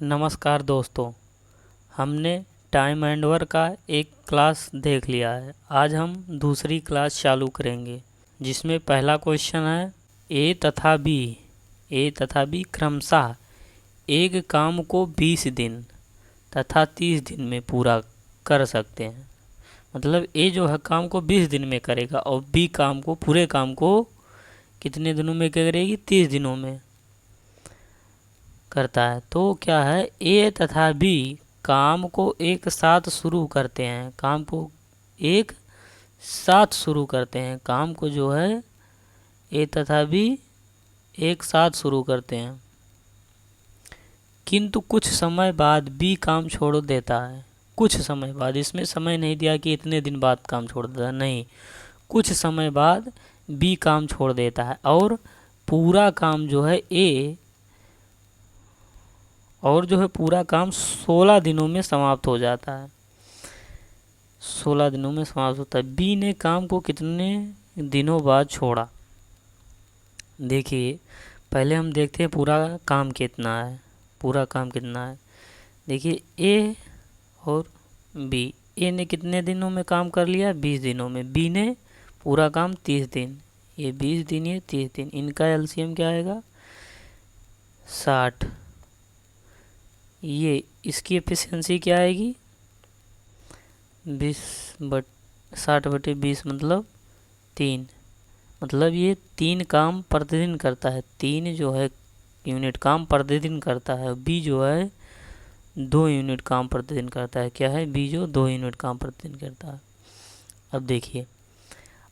नमस्कार दोस्तों, हमने टाइम एंड वर्क का एक क्लास देख लिया है। आज हम दूसरी क्लास चालू करेंगे जिसमें पहला क्वेश्चन है ए तथा बी क्रमशः एक काम को 20 दिन तथा 30 दिन में पूरा कर सकते हैं। मतलब ए जो है काम को 20 दिन में करेगा और बी पूरे काम को कितने दिनों में करेगी? 30 दिनों में करता है। तो क्या है, ए तथा बी काम को एक साथ शुरू करते हैं। काम को एक साथ शुरू करते हैं। काम को जो है ए तथा बी एक साथ शुरू करते हैं, किंतु कुछ समय बाद बी काम छोड़ देता है। कुछ समय बाद, इसमें समय नहीं दिया कि इतने दिन बाद काम छोड़ देता है, नहीं, कुछ समय बाद बी काम छोड़ देता है और पूरा काम जो है पूरा काम 16 दिनों में समाप्त हो जाता है। 16 दिनों में समाप्त होता है। बी ने काम को कितने दिनों बाद छोड़ा? देखिए, पहले हम देखते हैं पूरा काम कितना है। पूरा काम कितना है, देखिए ए और बी। ए ने कितने दिनों में काम कर लिया? 20 दिनों में। बी ने पूरा काम 30 दिन। ये 20 दिन, ये 30 दिन। इनका एलसीएम क्या आएगा? 60। ये इसकी एफिशिएंसी क्या आएगी? 60/20 मतलब 3। मतलब ये 3 काम प्रतिदिन करता है। 3 जो है यूनिट काम प्रतिदिन करता है। बी जो है 2 यूनिट काम प्रतिदिन करता है। क्या है? बी जो 2 यूनिट काम प्रतिदिन करता है। अब देखिए,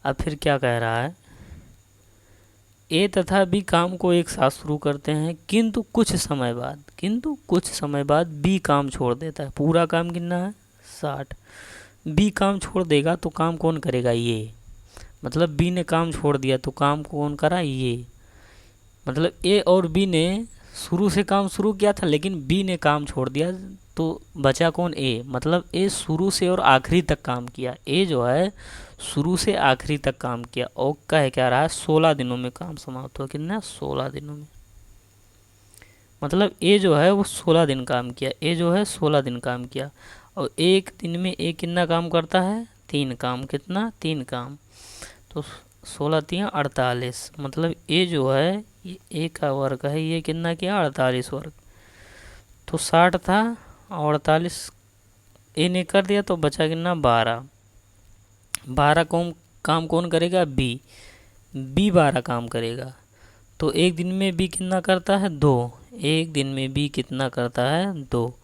अब फिर क्या कह रहा है, ए तथा बी काम को एक साथ शुरू करते हैं, किंतु कुछ समय बाद बी काम छोड़ देता है। पूरा काम कितना है? 60। बी काम छोड़ देगा तो काम कौन करेगा? ये। मतलब बी ने काम छोड़ दिया तो काम कौन करा? ये। मतलब ए और बी ने शुरू से काम शुरू किया था, लेकिन बी ने काम छोड़ दिया तो बचा कौन? ए। मतलब ए शुरू से और आखिरी तक काम किया। ए जो है शुरू से आखिरी तक काम किया और कह क्या रहा है? 16 दिनों में काम समाप्त हुआ। कितना? 16 दिनों में। मतलब ए जो है वो 16 दिन काम किया। ए जो है 16 दिन काम किया और एक दिन में ए कितना काम करता है? 3 काम। कितना? 3 काम। तो 16 3 48। मतलब ए जो है ये ए का वर्ग है, ये कितना किया? 48 वर्ग। तो 60 था और 48 ए ने कर दिया तो बचा कितना? 12। 12 काम कौन करेगा? बी। 12 काम करेगा। तो एक दिन में बी कितना करता है? 2। एक दिन में बी कितना करता है? 2।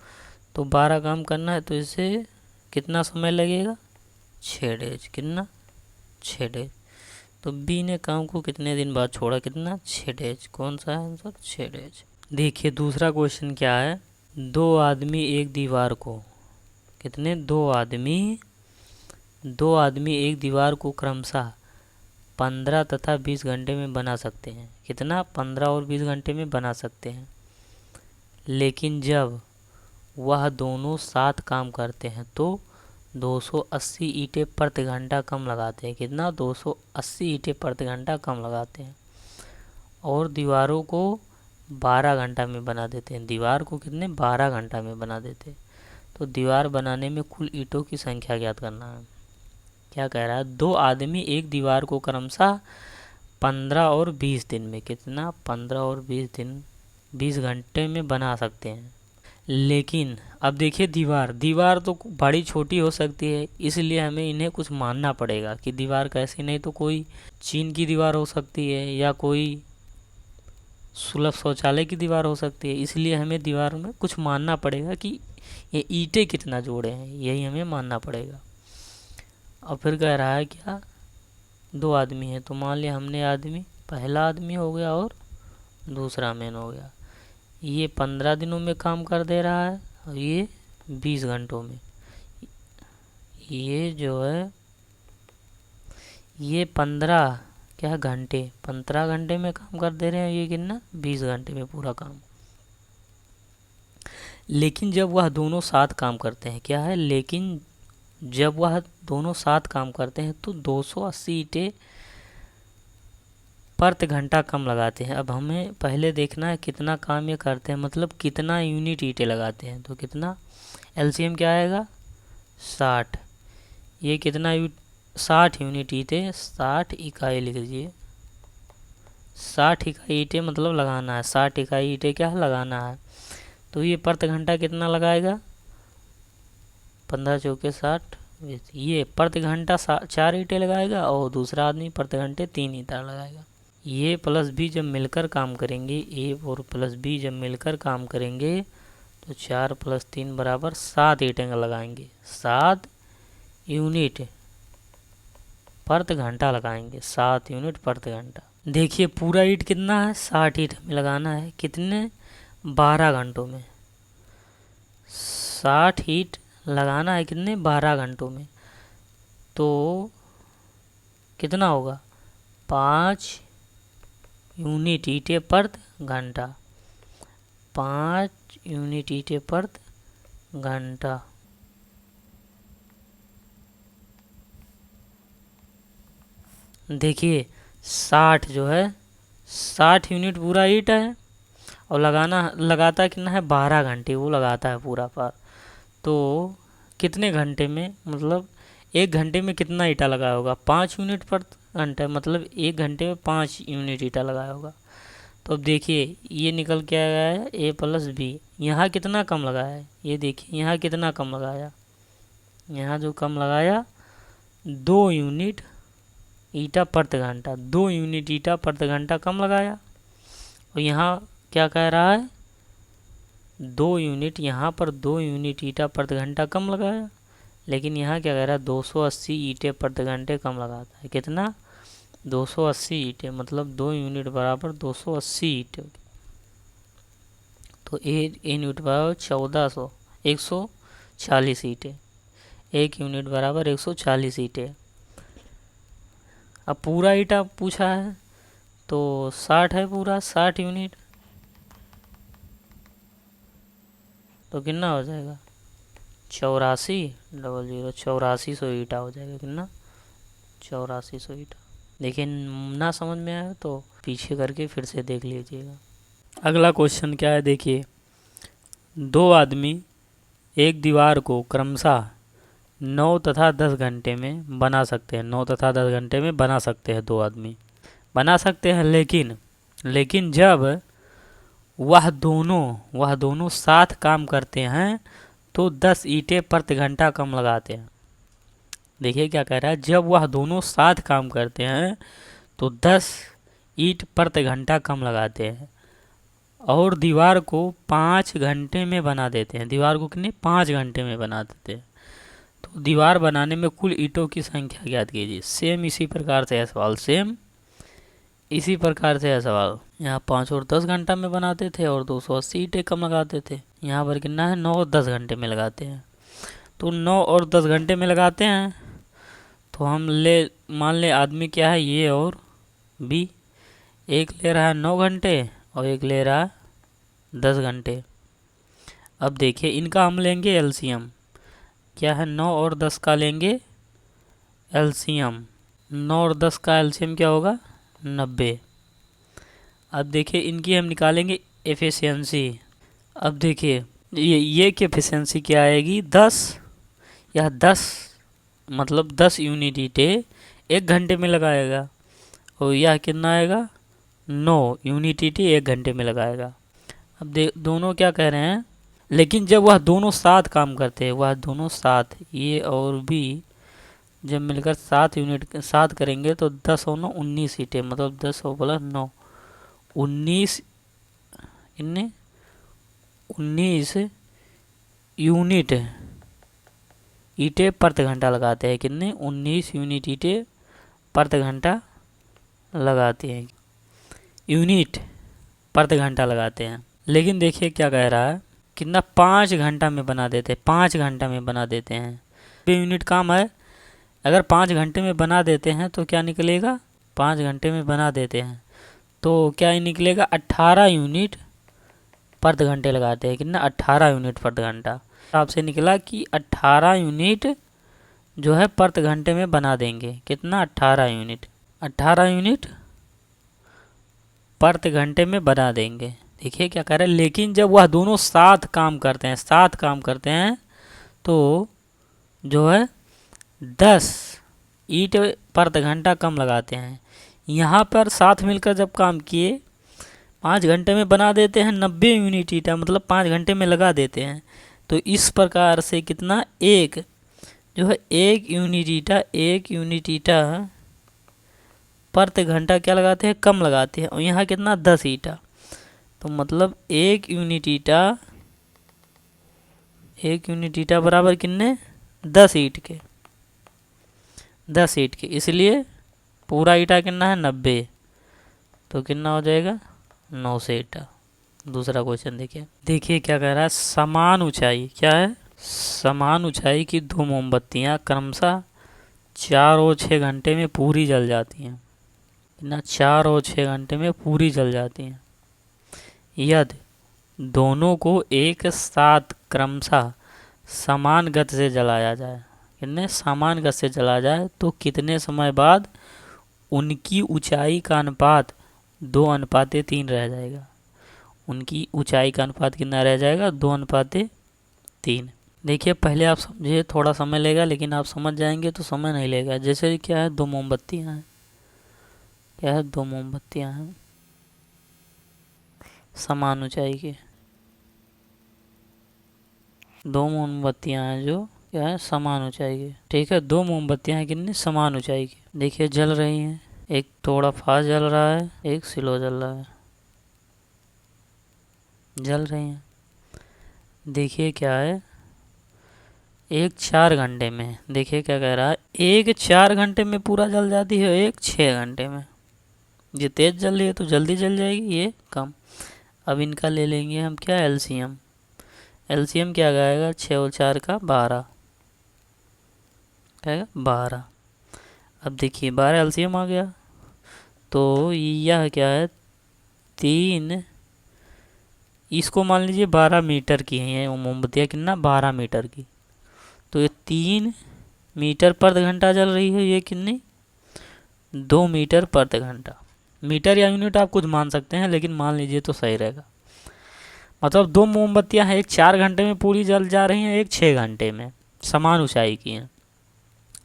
तो 12 काम करना है तो इसे कितना समय लगेगा? 6 डेज। कितना? 6 डेज। तो बी ने काम को कितने दिन बाद छोड़ा? कितना? 6 डेज। कौन सा है आंसर? 6 डेज। देखिए दूसरा क्वेश्चन क्या है, दो आदमी एक दीवार को कितने? दो आदमी एक दीवार को क्रमशः 15 तथा 20 घंटे में बना सकते हैं। कितना? 15 और 20 घंटे में बना सकते हैं। लेकिन जब वह दोनों साथ काम करते हैं तो 280 ईंटें प्रति घंटा कम लगाते हैं। कितना? 280 ईंटें प्रति घंटा कम लगाते हैं और दीवारों को 12 घंटा में बना देते हैं। दीवार को कितने? 12 घंटा में बना देते हैं। तो दीवार बनाने में कुल ईंटों की संख्या ज्ञात करना है। क्या कह रहा है? दो आदमी एक दीवार को क्रमशः 15 और 20 दिन में, कितना? 15 और 20 दिन, 20 घंटे में बना सकते हैं। लेकिन अब देखिए, दीवार तो बड़ी छोटी हो सकती है, इसलिए हमें इन्हें कुछ मानना पड़ेगा कि दीवार कैसी, नहीं तो कोई चीन की दीवार हो सकती है या कोई सुलभ शौचालय की दीवार हो सकती है। इसलिए हमें दीवार में कुछ मानना पड़ेगा कि ये ईंटें कितना जोड़े हैं, यही हमें मानना पड़ेगा। और फिर कह रहा है क्या? दो आदमी है तो मान लिया हमने आदमी, पहला आदमी हो गया और दूसरा मैन हो गया। ये 15 दिनों में काम कर दे रहा है और ये 20 घंटों में। ये जो है ये 15 क्या घंटे, 15 घंटे में काम कर दे रहे हैं। ये कितना? 20 घंटे में पूरा काम। लेकिन जब वह दोनों साथ काम करते हैं, क्या है? लेकिन जब वह दोनों साथ काम करते हैं तो 280 ईंटें प्रति घंटा कम लगाते हैं। अब हमें पहले देखना है कितना काम ये करते हैं, मतलब कितना यूनिट ईंटें लगाते हैं। तो कितना एलसीएम क्या आएगा 60। ये कितना 60 यूनिट ईंटें, 60 इकाई लिख लीजिए। 60 इकाई ईंटें मतलब लगाना है, 60 इकाई ईंटें क्या है लगाना है। तो ये प्रति घंटा कितना लगाएगा 15 चौके 60। ये प्रति घंटा 4 ईंटें लगाएगा और दूसरा आदमी प्रति घंटे 3 ईंटें लगाएगा। ए प्लस बी जब मिलकर काम करेंगे, ए और प्लस बी जब मिलकर काम करेंगे तो 4 + 3 = 7 ईंटें लगाएंगे। 7 यूनिट प्रति घंटा लगाएंगे, 7 यूनिट प्रति घंटा। देखिए पूरा ईंट कितना है 60 ईंट हमें लगाना है, कितने 12 घंटों में। 60 ईंट लगाना है कितने 12 घंटों में। तो कितना होगा 5 यूनिट ईंटें प्रति घंटा, 5 यूनिट ईंटें प्रति घंटा। देखिए 60 जो है 60 यूनिट पूरा ईंट है और लगाता कितना है 12 घंटे वो लगाता है पूरा पार। तो कितने घंटे में, मतलब 1 घंटे में कितना ईंटा लगाया होगा 5 यूनिट प्रति घंटा, मतलब 1 घंटे में 5 यूनिट ईंटा लगाया होगा। तो अब देखिए ये निकल के आया है ए प्लस बी। यहाँ कितना कम लगाया है ये देखिए, यहाँ कितना कम लगाया, यहाँ जो कम लगाया 2 यूनिट ईंटा प्रति घंटा, 2 यूनिट ईंटा प्रति घंटा कम लगाया। और यहाँ क्या कह रहा है 2 यूनिट, यहाँ पर 2 यूनिट ईंटा प्रति घंटा कम लगाया, लेकिन यहाँ क्या कह रहा है 280 ईंटें प्रति घंटे कम लगाता है। कितना 280 ईंटें, मतलब 2 यूनिट बराबर 280 ईंटें। तो ए यूनिट बराबर 1400 140 ईंटें, 1 यूनिट बराबर 140 ईंटें। अब पूरा ईंटा पूछा है तो 60 है पूरा 60 यूनिट, तो कितना हो जाएगा 8400 ईंटा हो जाएगा। कितना 8400 ईंटा। देखिए ना समझ में आया तो पीछे करके फिर से देख लीजिएगा। अगला क्वेश्चन क्या है देखिए, 2 आदमी एक दीवार को क्रमशः 9 तथा 10 घंटे में बना सकते हैं। 9 तथा 10 घंटे में बना सकते हैं 2 आदमी बना सकते हैं, लेकिन जब वह दोनों साथ काम करते हैं तो 10 ईंटें प्रति घंटा कम लगाते हैं। देखिए क्या कह रहा है, जब वह दोनों साथ काम करते हैं तो 10 ईंट प्रति घंटा कम लगाते हैं और दीवार को 5 घंटे में बना देते हैं। दीवार को कितने 5 घंटे में बना देते हैं। तो दीवार बनाने में कुल ईंटों की संख्या ज्ञात कीजिए। सेम इसी प्रकार से है सवाल, सेम इसी प्रकार से है सवाल। यहाँ 5 और 10 घंटा में बनाते थे और 280 ईंटें कम लगाते थे। यहाँ पर कितना है 9 और 10 घंटे में लगाते हैं। तो 9 और 10 घंटे में लगाते हैं तो हम मान ले आदमी क्या है ये और बी, एक ले रहा है 9 घंटे और एक ले रहा है 10 घंटे। अब देखिए इनका हम लेंगे एलसीएम, क्या है 9 और 10 का लेंगे एलसीएम। 9 और 10 का एलसीएम क्या होगा 90। अब देखिए इनकी हम निकालेंगे एफिशिएंसी। अब देखिए ये की एफिशिएंसी क्या आएगी 10, या 10 मतलब 10 यूनिट ईंटें 1 घंटे में लगाएगा और यह कितना आएगा 9 यूनिट ईंटें 1 घंटे में लगाएगा। अब दोनों क्या कह रहे हैं, लेकिन जब वह दोनों साथ काम करते हैं, वह दोनों साथ ये और बी जब मिलकर 7 यूनिट साथ करेंगे तो 10 और 9 19 ईंटें, मतलब 10 और प्लस 9 19 इनने 19 यूनिट ईंटें प्रति घंटा लगाते हैं। कितने 19 यूनिट ईंटें प्रति घंटा लगाते हैं, यूनिट प्रति घंटा लगाते हैं। लेकिन देखिए क्या कह रहा है, कितना 5 घंटा में बना देते हैं, 5 घंटा में बना देते हैं। यूनिट काम है, अगर 5 घंटे में बना देते हैं तो क्या निकलेगा 5 घंटे में बना देते हैं तो क्या निकलेगा 18 यूनिट प्रति घंटे लगाते हैं। कितना 18 यूनिट प्रति घंटा। आपसे निकला कि 18 यूनिट जो है प्रति घंटे में बना देंगे। कितना 18 यूनिट, 18 यूनिट प्रति घंटे में बना देंगे। देखिए क्या कह रहे हैं, लेकिन जब वह दोनों साथ काम करते हैं तो जो है 10 ईंट प्रति घंटा कम लगाते हैं। यहाँ पर साथ मिलकर जब काम किए 5 घंटे में बना देते हैं 90 यूनिट ईंटा, मतलब 5 घंटे में लगा देते हैं। तो इस प्रकार से कितना, एक जो है एक यूनिट ईंटा प्रति घंटा क्या लगाते हैं, कम लगाते हैं। और यहाँ कितना, 10 ईंटा। तो मतलब एक यूनिट ईंटा बराबर कितने, 10 ईंट के, 10 ईंट के। इसलिए पूरा ईंटा कितना है, 90। तो कितना हो जाएगा, 900 ईंटा। दूसरा क्वेश्चन देखिए क्या कह रहा है, समान ऊंचाई, क्या है, समान ऊंचाई की 2 मोमबत्तियां क्रमशः 4 और 6 घंटे में पूरी जल जाती हैं। कितना, 4 और 6 घंटे में पूरी जल जाती हैं। यदि दोनों को एक साथ क्रमशः समान गति से जलाया जाए, कितने समान गति से जलाया जाए, तो कितने समय बाद उनकी ऊंचाई का अनुपात 2:3 रह जाएगा। उनकी ऊंचाई का अनुपात कितना रह जाएगा, 2:3। देखिए पहले आप समझिए, थोड़ा समय लेगा, लेकिन आप समझ जाएंगे तो समय नहीं लेगा। जैसे क्या है, 2 मोमबत्तियां हैं, क्या है, 2 मोमबत्तियां हैं समान ऊंचाई के, 2 मोमबत्तियां हैं जो क्या है, समान ऊंचाई के। ठीक है, 2 मोमबत्तियां हैं कितनी, समान ऊंचाई की। देखिए जल रही हैं, एक थोड़ा फास्ट जल रहा है, एक स्लो जल रहा है, जल रही हैं। देखिए क्या है, एक 4 घंटे में, देखिए क्या कह रहा है, एक 4 घंटे में पूरा जल जाती है, एक 6 घंटे में। ये तेज जल रही है तो जल्दी जल जाएगी, ये कम। अब इनका ले लेंगे हम क्या, एलसीएम। एलसीएम क्या आएगा, 6 और 4 का 12, क्या आएगा, 12। अब देखिए 12 एलसीएम आ गया, तो यह क्या है, 3, इसको मान लीजिए 12 मीटर की है वो मोमबत्तियाँ, कितना, 12 मीटर की। तो ये 3 मीटर प्रति घंटा जल रही है, ये कितनी, 2 मीटर प्रति घंटा। मीटर या यूनिट आप कुछ मान सकते हैं, लेकिन मान लीजिए तो सही रहेगा। मतलब 2 मोमबत्तियां हैं, एक 4 घंटे में पूरी जल जा रही हैं, एक 6 घंटे में, समान ऊंचाई की हैं।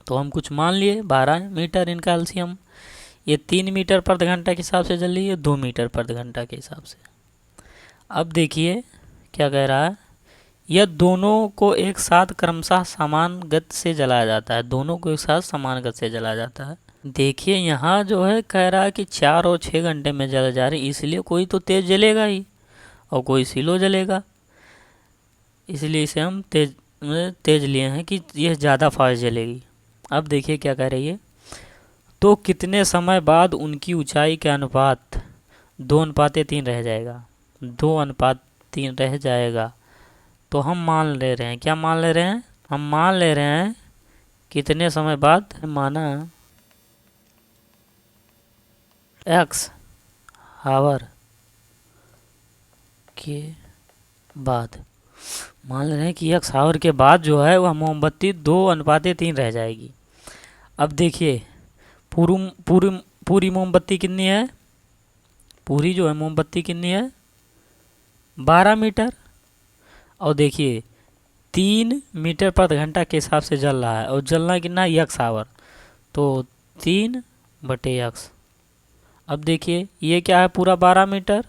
तो हम कुछ मान लिए 12 मीटर इनका एलसीएम। ये 3 मीटर प्रति घंटा के हिसाब से जल रही है, 2 मीटर प्रति घंटा के हिसाब से। अब देखिए क्या कह रहा है, यह दोनों को एक साथ क्रमशः समान गति से जलाया जाता है, दोनों को एक साथ समान गति से जलाया जाता है। देखिए यहाँ जो है कह रहा है कि 4 और 6 घंटे में जल जा रही, इसलिए कोई तो तेज जलेगा ही और कोई स्लो जलेगा, इसलिए इसे हम तेज लिए हैं कि यह ज़्यादा फास्ट जलेगी। अब देखिए क्या कह रही है, तो कितने समय बाद उनकी ऊंचाई का अनुपात 2:3 रह जाएगा, 2:3 रह जाएगा। तो हम मान ले रहे हैं, क्या मान ले रहे हैं, हम मान ले रहे हैं कितने समय बाद, माना x आवर के बाद, मान ले रहे हैं कि x आवर के बाद जो है वह मोमबत्ती 2:3 रह जाएगी। अब देखिए पूरी मोमबत्ती कितनी है, पूरी जो है मोमबत्ती कितनी है, 12 मीटर। और देखिए 3 मीटर प्रति घंटा के हिसाब से जल रहा है, और जलना कितना है, x आवर, तो 3/x। अब देखिए ये क्या है, पूरा 12 मीटर,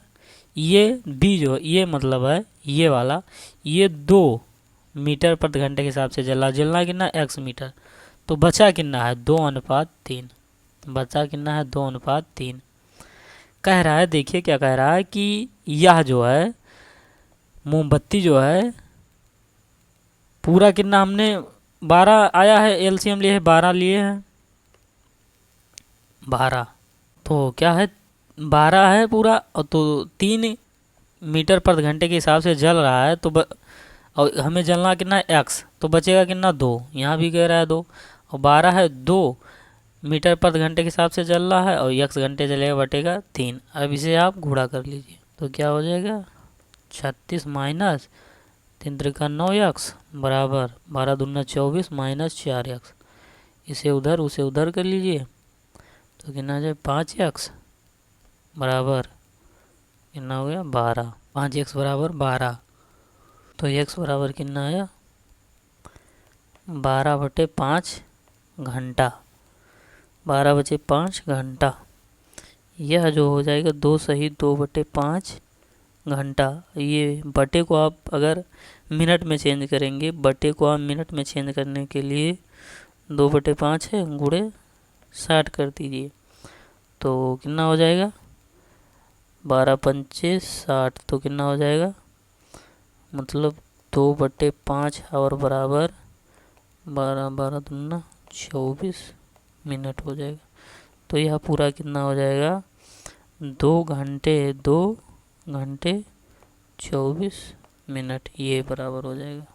ये b जो ये मतलब है ये वाला, ये 2 मीटर प्रति घंटे के हिसाब से जलना कितना, x मीटर। तो बचा कितना है, 2:3, बचा कितना है, 2:3 कह रहा है। देखिए क्या कह रहा है कि यह जो है मोमबत्ती जो है पूरा कितना, हमने 12 आया है, एलसीएम लिए है 12 लिए हैं, 12, तो क्या है 12 है पूरा, तो 3 मीटर प्रति घंटे के हिसाब से जल रहा है। तो और हमें जलना कितना x, तो बचेगा कितना 2, यहाँ भी कह रहा है 2, और 12 है 2 मीटर प्रति घंटे के हिसाब से जल रहा है, और x घंटे जलेगा बटेगा 3। अब इसे आप गुणा कर लीजिए, तो क्या हो जाएगा, 36 माइनस 3 × 9x बराबर 12 दूना 24 माइनस 4x। इसे उधर उसे उधर कर लीजिए, तो कितना आ जाए, 5x बराबर कितना हो गया 12। 5x बराबर 12, तो x बराबर कितना आया 12/5 घंटा। 12/5 घंटा, यह जो हो जाएगा 2 सही 2/5 घंटा। ये बटे को आप अगर मिनट में चेंज करेंगे, बटे को आप मिनट में चेंज करने के लिए 2/5 है गुणे 60 कर दीजिए, तो कितना हो जाएगा 12×5 = 60, तो कितना हो जाएगा मतलब 2/5 आवर बराबर 12 24 मिनट हो जाएगा। तो यह पूरा कितना हो जाएगा 2 घंटे 24 मिनट, ये बराबर हो जाएगा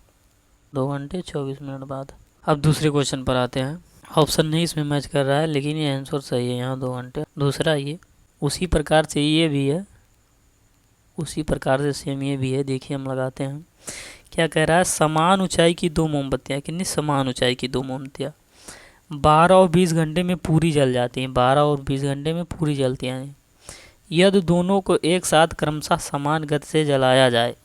2 घंटे 24 मिनट बाद। अब दूसरे क्वेश्चन पर आते हैं। ऑप्शन नहीं इसमें मैच कर रहा है, लेकिन ये आंसर सही है यहाँ 2 घंटे। दूसरा ये उसी प्रकार से ये भी है, उसी प्रकार से सेम ये भी है। देखिए हम लगाते हैं, क्या कह रहा है, समान ऊंचाई की 2 मोमबत्तियाँ, कितनी समान ऊंचाई की 2 मोमबत्तियाँ 12 और 20 घंटे में पूरी जल जाती हैं, 12 और 20 घंटे में पूरी जलती हैं। यदि दोनों को एक साथ क्रमशः समान गति से जलाया जाए,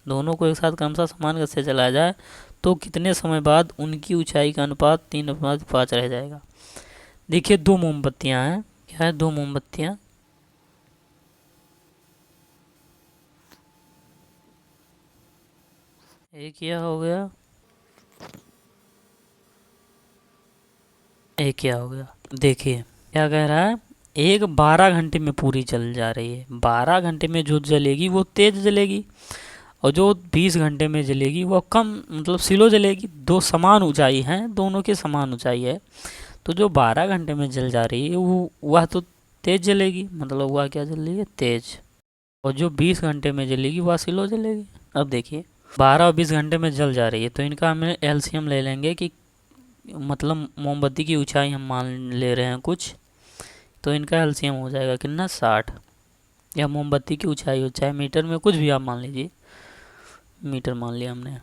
दोनों को एक साथ क्रमशः समान गति से जलाया जाए तो कितने समय बाद उनकी ऊंचाई का अनुपात 3:5 रह जाएगा। देखिए 2 मोमबत्तियाँ हैं, क्या है 2 मोमबत्तियाँ, एक यह हो गया, एक क्या हो गया। देखिए क्या कह रहा है, एक 12 घंटे में पूरी जल जा रही है, 12 घंटे में जो जलेगी वो तेज जलेगी, और जो 20 घंटे में जलेगी वो कम मतलब स्लो जलेगी। दो समान ऊंचाई हैं, दोनों की समान ऊंचाई है, तो जो 12 घंटे में जल जा रही है वह तो तेज जलेगी, मतलब वह क्या जल रही है तेज, और जो 20 घंटे में जलेगी वह स्लो जलेगी। अब देखिए 12 और 20 घंटे में जल जा रही है, तो इनका हमें एलसीएम ले लेंगे कि मतलब मोमबत्ती की ऊंचाई हम मान ले रहे हैं कुछ, तो इनका एलसीएम हो जाएगा कितना 60, या मोमबत्ती की ऊंचाई हो, चाहे मीटर में कुछ भी आप मान लीजिए, मीटर मान लिया हमने।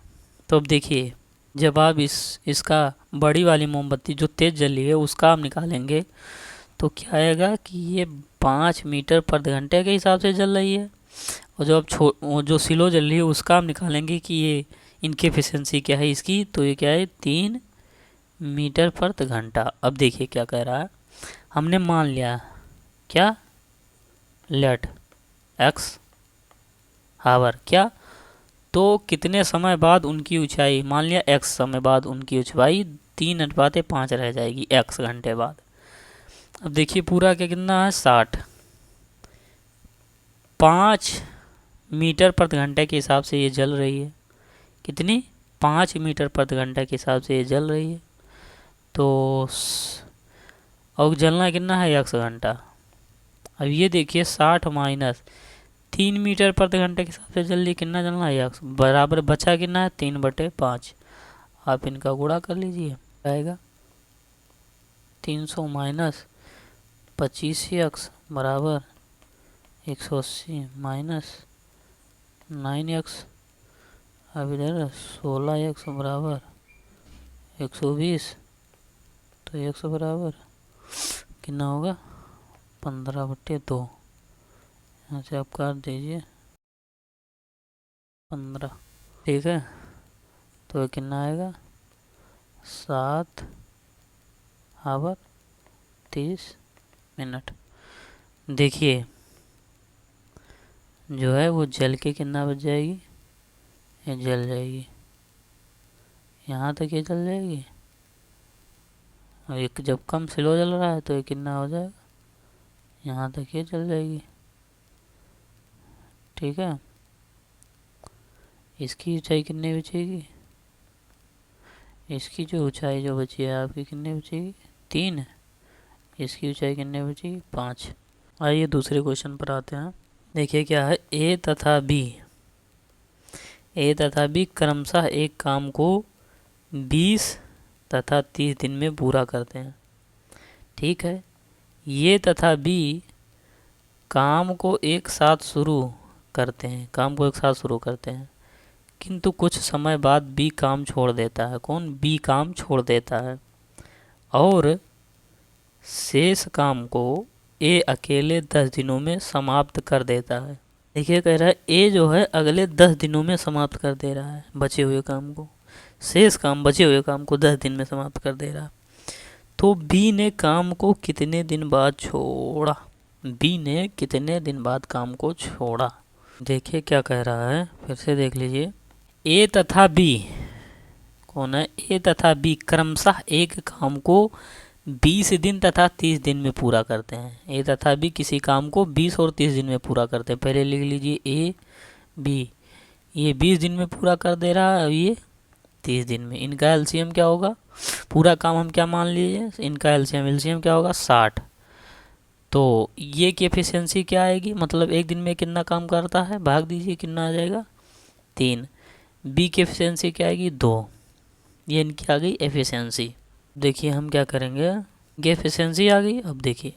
तो अब देखिए जब आप इसका बड़ी वाली मोमबत्ती जो तेज जली है उसका आप निकालेंगे, तो क्या आएगा कि ये 5 मीटर प्रति घंटे के हिसाब से जल रही है, और जो अब जो स्लो जल रही है उसका आप निकालेंगे कि ये इनकी एफिशिएंसी क्या है इसकी, तो ये क्या है 3 मीटर प्रति घंटा। अब देखिए क्या कह रहा है, हमने मान लिया क्या लेट एक्स हावर क्या, तो कितने समय बाद उनकी ऊंचाई, मान लिया एक्स समय बाद उनकी ऊंचाई 3:5 रह जाएगी एक्स घंटे बाद। अब देखिए पूरा क्या कितना है 60, 5 मीटर प्रति घंटे के हिसाब से ये जल रही है, कितनी 5 मीटर प्रति घंटे के हिसाब से ये जल रही है, तो और जलना कितना है एक्स घंटा। अब ये देखिए 60 माइनस 3 मीटर प्रति घंटे के हिसाब से जल रही, कितना जलना है एक्स बराबर बचा कितना है 3/5। आप इनका गुणा कर लीजिए, आएगा 300 माइनस 25x बराबर 180 माइनस 9x, अब इधर 16x बराबर 120, तो x बराबर कितना होगा 15/2, यहाँ से आप काट दीजिए 15, ठीक है। तो कितना आएगा 7 आवर 30 मिनट। देखिए जो है वो जल के कितना बच जाएगी, ये जल जाएगी, यहाँ तक ये जल जाएगी, और एक जब कम स्लो जल रहा है तो ये कितना हो जाएगा, यहाँ तक ये जल जाएगी, ठीक है। इसकी ऊंचाई कितनी बचेगी, इसकी जो ऊंचाई जो बची है आपकी कितनी बचेगी 3, इसकी ऊंचाई कितनी बचेगी 5। आइए दूसरे क्वेश्चन पर आते हैं। देखिए क्या है, ए तथा बी क्रमशः एक काम को 20 तथा 30 दिन में पूरा करते हैं, ठीक है। ये तथा बी काम को एक साथ शुरू करते हैं, किंतु कुछ समय बाद बी काम छोड़ देता है। कौन, बी काम छोड़ देता है, और शेष काम को ए अकेले 10 दिनों में समाप्त कर देता है। देखिए कह रहा है ए जो है अगले 10 दिनों में समाप्त कर दे रहा है बचे हुए काम को, शेष काम बचे हुए काम को 10 दिन में समाप्त कर दे रहा। तो बी ने काम को कितने दिन बाद छोड़ा, बी ने कितने दिन बाद काम को छोड़ा। देखिए क्या कह रहा है, फिर से देख लीजिए। ए तथा बी कौन है, ए तथा बी क्रमशः एक काम को 20 दिन तथा 30 दिन में पूरा करते हैं। ए तथा बी किसी काम को 20 और 30 दिन में पूरा करते हैं। पहले लिख लीजिए ए बी, ये 20 दिन में पूरा कर दे रहा है, ये 30 दिन में। इनका एलसीएम क्या होगा, पूरा काम हम क्या मान लीजिए, इनका एलसीएम क्या होगा 60। तो ये की एफिशिएंसी क्या आएगी, मतलब एक दिन में कितना काम करता है, भाग दीजिए कितना आ जाएगा 3। बी की एफिशिएंसी क्या आएगी 2। ये इनकी आ गई एफिशिएंसी। देखिए हम क्या करेंगे, ये एफिशिएंसी आ गई। अब देखिए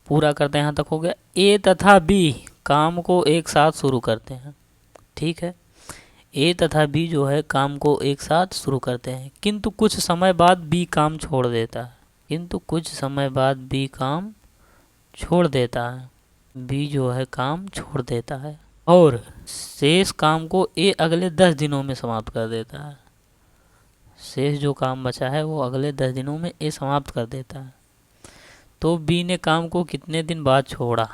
पूरा करते हैं, यहाँ तक हो गया। ए तथा बी काम को एक साथ शुरू करते हैं, ठीक है। ए तथा बी जो है काम को एक साथ शुरू करते हैं, किंतु कुछ समय बाद बी काम छोड़ देता है, किंतु कुछ समय बाद बी काम छोड़ देता है, बी जो है काम छोड़ देता है और शेष काम को ए अगले 10 दिनों में समाप्त कर देता है। शेष जो काम बचा है वो अगले 10 दिनों में ए समाप्त कर देता है। तो बी ने काम को कितने दिन बाद छोड़ा,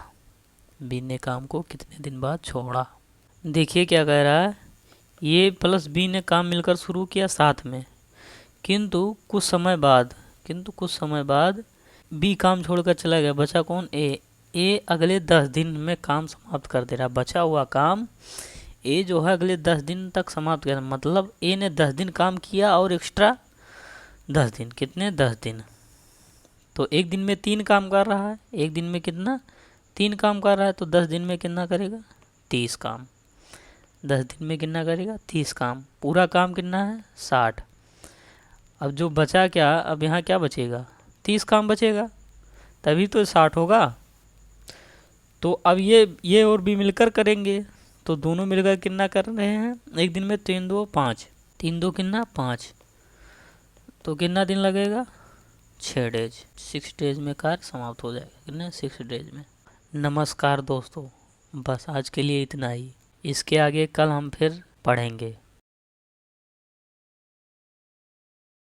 बी ने काम को कितने दिन बाद छोड़ा। देखिए क्या कह रहा है, ये प्लस बी ने काम मिलकर शुरू किया साथ में, किंतु कुछ समय बाद बी काम छोड़कर चला गया। बचा कौन, ए अगले 10 दिन में काम समाप्त कर दे रहा। बचा हुआ काम ए जो है अगले 10 दिन तक समाप्त कर, मतलब ए ने 10 दिन काम किया और एक्स्ट्रा 10 दिन, कितने 10 दिन। तो एक दिन में 3 काम कर रहा है, एक दिन में कितना 3 काम कर रहा है, तो 10 दिन में कितना करेगा 30 काम। 10 दिन में कितना करेगा 30 काम। पूरा काम कितना है 60। अब जो बचा क्या, अब यहाँ क्या बचेगा 30 काम बचेगा, तभी तो 60 होगा। तो अब ये और भी मिलकर करेंगे, तो दोनों मिलकर कितना कर रहे हैं, एक दिन में 3 2 5, 3 2 कितना 5, तो कितना दिन लगेगा 6 डेज। 6 डेज में कार्य समाप्त हो जाएगा, कितने 6 डेज में। नमस्कार दोस्तों, बस आज के लिए इतना ही। इसके आगे कल हम फिर पढ़ेंगे।